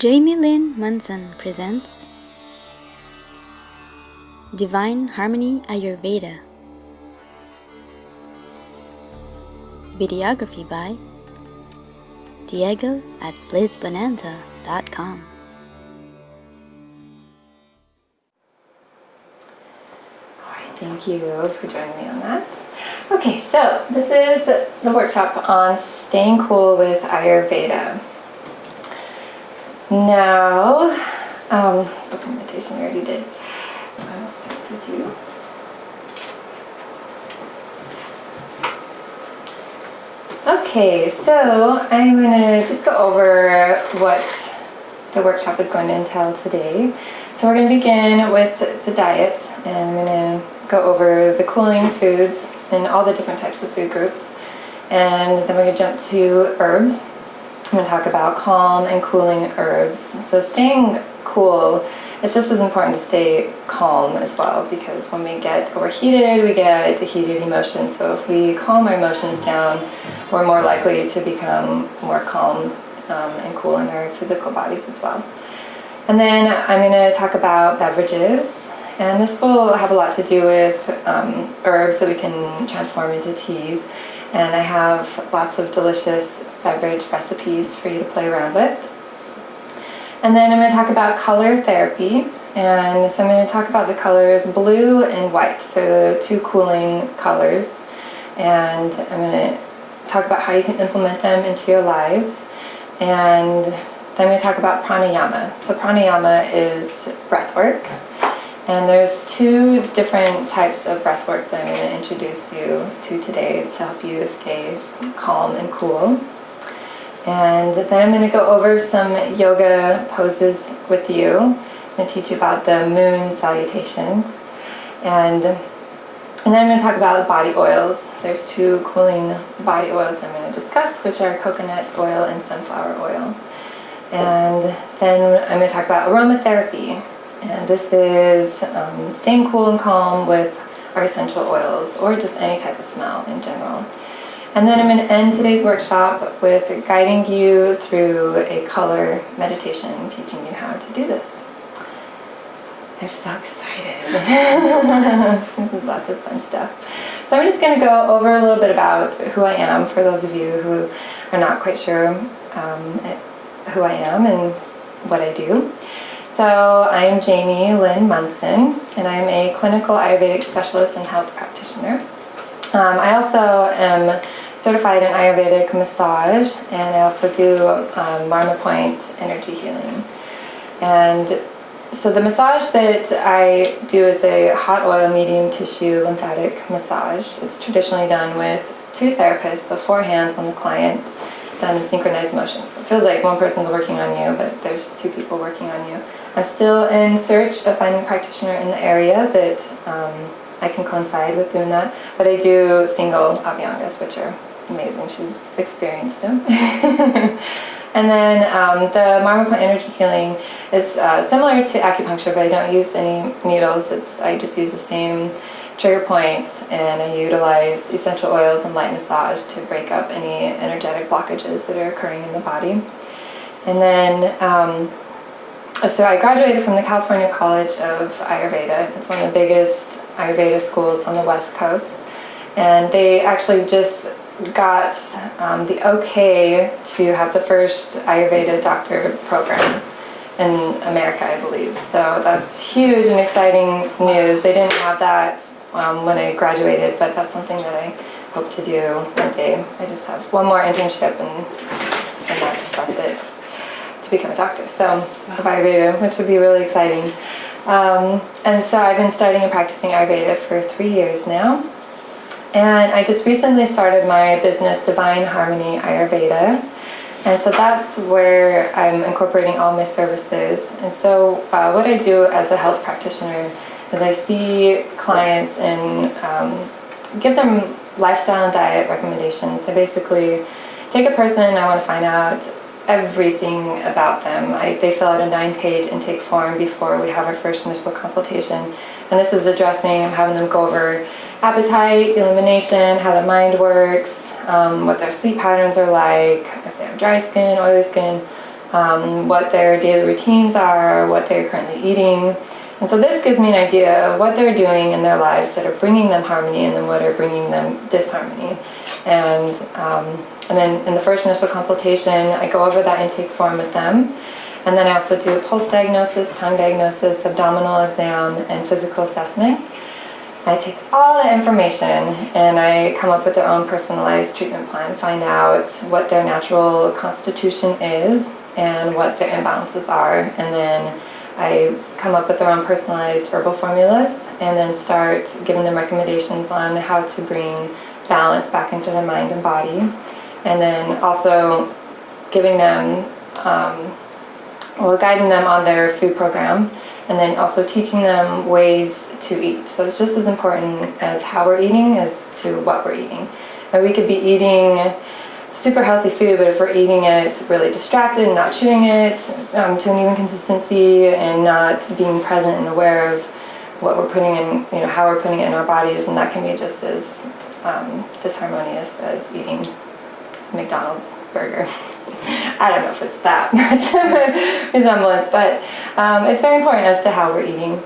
Lynn Munson presents Divine Harmony Ayurveda. Videography by Diego at blizbonanza.com. Alright, thank you for joining me on that. Okay, so this is the workshop on staying cool with Ayurveda. Now, book meditation we already did. I'll start with you. Okay, so I'm going to just go over what the workshop is going to entail today. So we're going to begin with the diet, and I'm going to go over the cooling foods and all the different types of food groups. And then we're going to jump to herbs. I'm going to talk about calm and cooling herbs. So staying cool, it's just as important to stay calm as well, because when we get overheated, we get heated emotions. So if we calm our emotions down, we're more likely to become more calm and cool in our physical bodies as well. And then I'm going to talk about beverages, and this will have a lot to do with herbs that we can transform into teas. And I have lots of delicious beverage recipes for you to play around with. And then I'm going to talk about color therapy. And so I'm going to talk about the colors blue and white. They're the two cooling colors. And I'm going to talk about how you can implement them into your lives. And then I'm going to talk about pranayama. So pranayama is breath work. And there's two different types of breath works that I'm going to introduce you to today to help you stay calm and cool. And then I'm going to go over some yoga poses with you. I'm going to teach you about the moon salutations. And then I'm going to talk about body oils. There's two cooling body oils I'm going to discuss, which are coconut oil and sunflower oil. And then I'm going to talk about aromatherapy. And this is staying cool and calm with our essential oils, or just any type of smell in general. And then I'm going to end today's workshop with guiding you through a color meditation, teaching you how to do this. I'm so excited. This is lots of fun stuff. So I'm just going to go over a little bit about who I am for those of you who are not quite sure who I am and what I do. So I'm Lynn Munson, and I'm a clinical Ayurvedic specialist and health practitioner. I also am certified in Ayurvedic massage, and I also do Marma Point energy healing. And so the massage that I do is a hot oil medium tissue lymphatic massage. It's traditionally done with two therapists, so 4 hands on the client, done in synchronized motion. So it feels like one person's working on you, but there's 2 people working on you. I'm still in search of finding a practitioner in the area that I can coincide with doing that, but I do single abhyangas, which are amazing. She's experienced them. And then the Marma Point energy healing is similar to acupuncture, but I don't use any needles. I just use the same trigger points, and I utilize essential oils and light massage to break up any energetic blockages that are occurring in the body. And then so I graduated from the California College of Ayurveda. It's one of the biggest Ayurveda schools on the West Coast. And they actually just got the okay to have the first Ayurveda doctor program in America, I believe. So that's huge and exciting news. They didn't have that when I graduated, but that's something that I hope to do one day. I just have one more internship, and that's it, to become a doctor. So of Ayurveda, which would be really exciting. And so I've been studying and practicing Ayurveda for 3 years now. And I just recently started my business, Divine Harmony Ayurveda. And so that's where I'm incorporating all my services. And so what I do as a health practitioner is I see clients and give them lifestyle and diet recommendations. I basically take a person and I want to find out everything about them. They fill out a 9-page intake form before we have our first initial consultation. And this is addressing, I'm having them go over appetite, elimination, how their mind works, what their sleep patterns are like, if they have dry skin, oily skin, what their daily routines are, what they're currently eating. And so this gives me an idea of what they're doing in their lives that are bringing them harmony, and then what are bringing them disharmony. And then in the first initial consultation, I go over that intake form with them. And then I also do a pulse diagnosis, tongue diagnosis, abdominal exam, and physical assessment. I take all the information and I come up with their own personalized treatment plan, find out what their natural constitution is and what their imbalances are. And then I come up with their own personalized herbal formulas and then start giving them recommendations on how to bring balance back into their mind and body. And then also giving them, guiding them on their food program, and then also teaching them ways to eat. So it's just as important as how we're eating as to what we're eating. And we could be eating super healthy food, but if we're eating it really distracted and not chewing it to an even consistency and not being present and aware of what we're putting in, how we're putting it in our bodies, and that can be just as disharmonious as eating McDonald's burger. I don't know if it's that much of a resemblance, but it's very important as to how we're eating.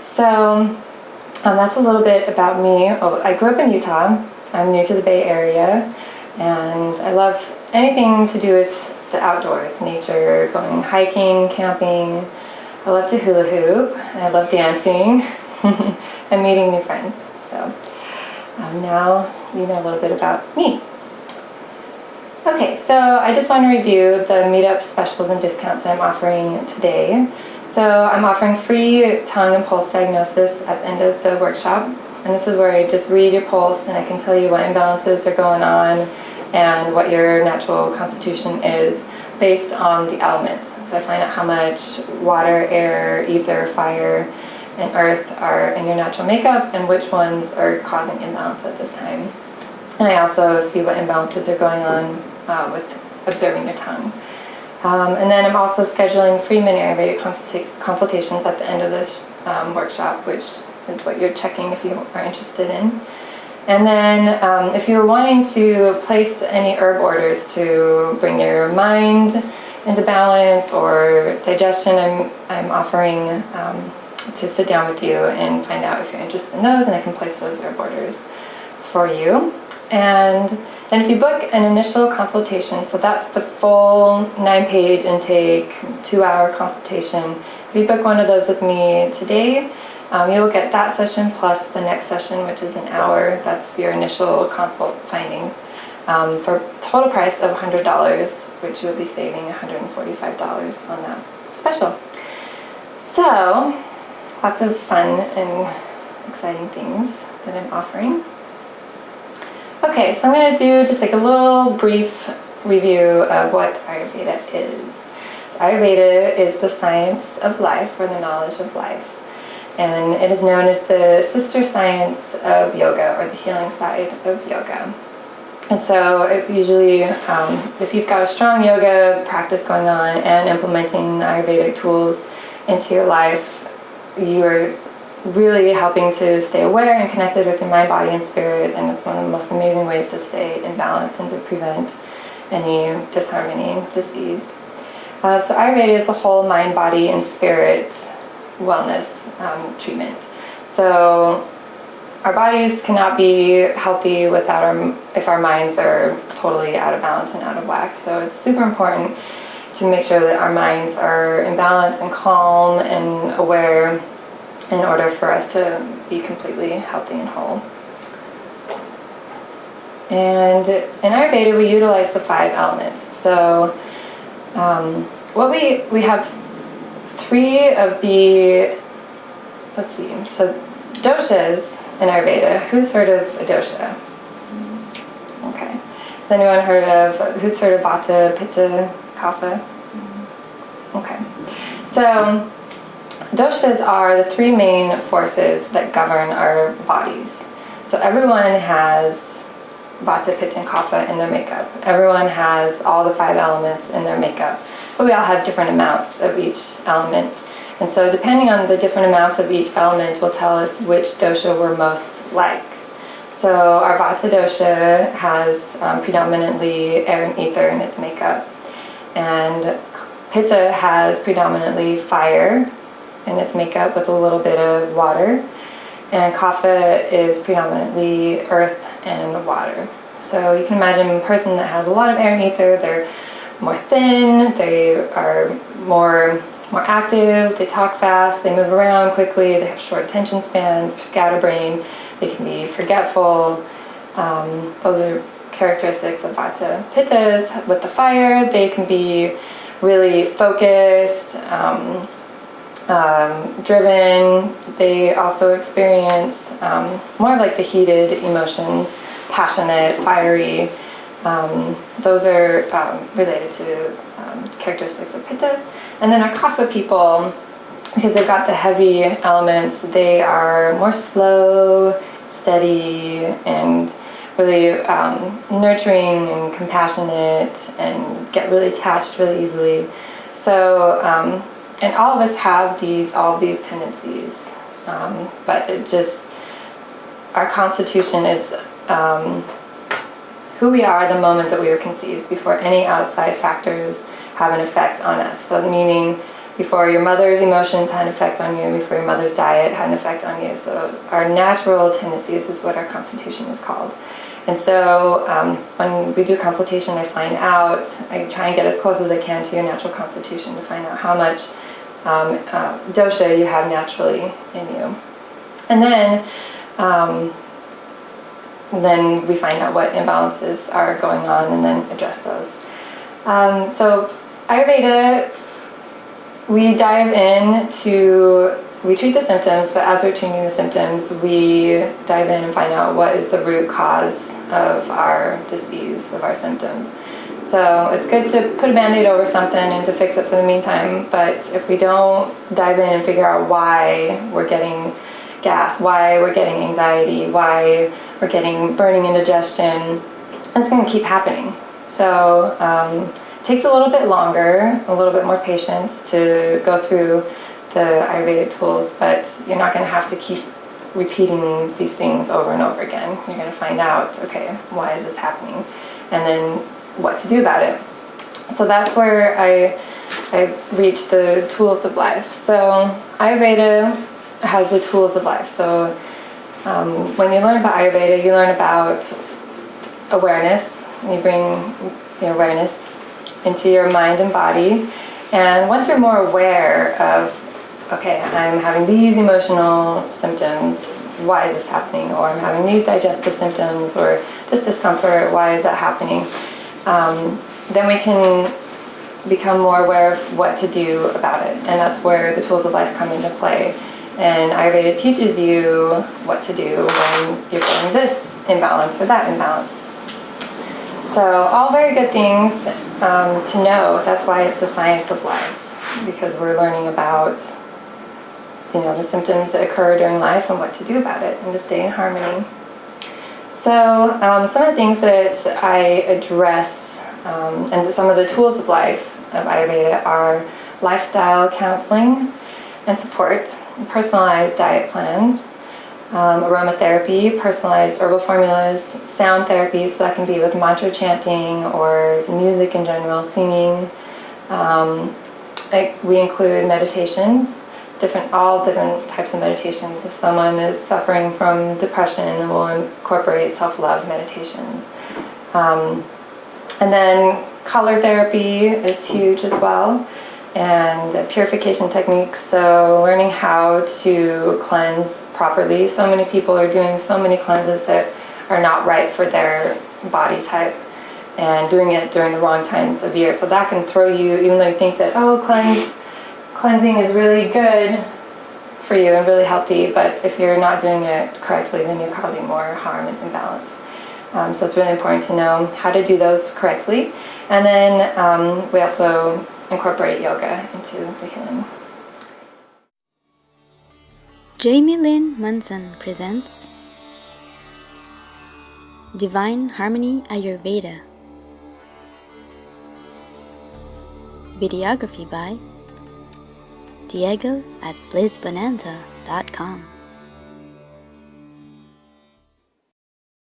So that's a little bit about me. I grew up in Utah. I'm new to the Bay Area, and I love anything to do with the outdoors, nature, going hiking, camping. I love to hula hoop, and I love dancing and meeting new friends. So now you know a little bit about me. Okay, so I just want to review the meetup specials and discounts I'm offering today. So I'm offering free tongue and pulse diagnosis at the end of the workshop. And this is where I just read your pulse and I can tell you what imbalances are going on and what your natural constitution is based on the elements. So I find out how much water, air, ether, fire, and earth are in your natural makeup and which ones are causing imbalance at this time. And I also see what imbalances are going on with observing your tongue. And then I'm also scheduling free mini Ayurvedic consultations at the end of this workshop, which is what you're checking if you are interested in. And then if you're wanting to place any herb orders to bring your mind into balance or digestion, I'm offering to sit down with you and find out if you're interested in those, and I can place those herb orders for you. And then if you book an initial consultation, so that's the full 9-page intake, 2-hour consultation. If you book one of those with me today, you'll get that session plus the next session, which is an hour. That's your initial consult findings for a total price of $100, which you'll be saving $145 on that special. So, lots of fun and exciting things that I'm offering. Okay, so I'm going to do just like a little brief review of what Ayurveda is. So Ayurveda is the science of life, or the knowledge of life. And it is known as the sister science of yoga, or the healing side of yoga. And so it usually, if you've got a strong yoga practice going on and implementing Ayurvedic tools into your life, you're really helping to stay aware and connected with your mind, body, and spirit, and it's one of the most amazing ways to stay in balance and to prevent any disharmony, disease. So Ayurveda is a whole mind, body, and spirit wellness treatment. So our bodies cannot be healthy without if our minds are totally out of balance and out of whack. So it's super important to make sure that our minds are in balance and calm and aware in order for us to be completely healthy and whole. And in Ayurveda, we utilize the 5 elements. So we have 3 of the, let's see, so doshas in Ayurveda. Who's heard of a dosha? Okay. Has anyone who's heard of Vata, Pitta, Kapha? Okay. So doshas are the 3 main forces that govern our bodies. So everyone has Vata, Pitta, and Kapha in their makeup. Everyone has all the 5 elements in their makeup, but we all have different amounts of each element. And so depending on the different amounts of each element will tell us which dosha we're most like. So our Vata dosha has predominantly air and ether in its makeup. And Pitta has predominantly fire in its makeup with a little bit of water, and Kapha is predominantly earth and water. So you can imagine a person that has a lot of air and ether, they're more thin, they are more active, they talk fast, they move around quickly, they have short attention spans, scatterbrain, they can be forgetful. Those are characteristics of Vata. Pittas, with the fire, they can be really focused, driven. They also experience more of like the heated emotions, passionate, fiery. Those are related to characteristics of Pittas. And then our Kapha people, because they've got the heavy elements, they are more slow, steady, and really nurturing and compassionate, and get really attached really easily. So, and all of us have all of these tendencies, but it just, our constitution is who we are the moment that we were conceived, before any outside factors have an effect on us. So meaning before your mother's emotions had an effect on you, before your mother's diet had an effect on you. So our natural tendencies is what our constitution is called. And so when we do consultation, I try and get as close as I can to your natural constitution to find out how much dosha you have naturally in you. And then we find out what imbalances are going on and then address those. So Ayurveda, we dive in we treat the symptoms, but as we're treating the symptoms, we dive in and find out what is the root cause of our disease, of our symptoms. So it's good to put a Band-Aid over something and to fix it for the meantime, but if we don't dive in and figure out why we're getting gas, why we're getting anxiety, why we're getting burning indigestion, it's going to keep happening. So it takes a little bit longer, a little bit more patience to go through the Ayurvedic tools, but you're not going to have to keep repeating these things over and over again. You're going to find out, okay, why is this happening? And then what to do about it. So that's where I reach the tools of life. So Ayurveda has the tools of life. So when you learn about Ayurveda, you learn about awareness. You bring the awareness into your mind and body. And once you're more aware of, okay, I'm having these emotional symptoms, why is this happening? Or I'm having these digestive symptoms, or this discomfort, why is that happening? Then we can become more aware of what to do about it. And that's where the tools of life come into play. And Ayurveda teaches you what to do when you're feeling this imbalance or that imbalance. So all very good things to know. That's why it's the science of life, because we're learning about the symptoms that occur during life and what to do about it and to stay in harmony. So some of the things that I address and some of the tools of life of Ayurveda are lifestyle counseling and support, personalized diet plans, aromatherapy, personalized herbal formulas, sound therapy, so that can be with mantra chanting or music in general, singing. We include meditations, all different types of meditations. If someone is suffering from depression, we'll incorporate self-love meditations. And then color therapy is huge as well, and purification techniques, so learning how to cleanse properly. So many people are doing so many cleanses that are not right for their body type, and doing it during the wrong times of year. So that can throw you, even though you think that, cleansing is really good for you and really healthy, but if you're not doing it correctly, then you're causing more harm and imbalance. So it's really important to know how to do those correctly. And then we also incorporate yoga into the healing. Lynn Munson presents Divine Harmony Ayurveda. Videography by Diego at blissbonanza.com.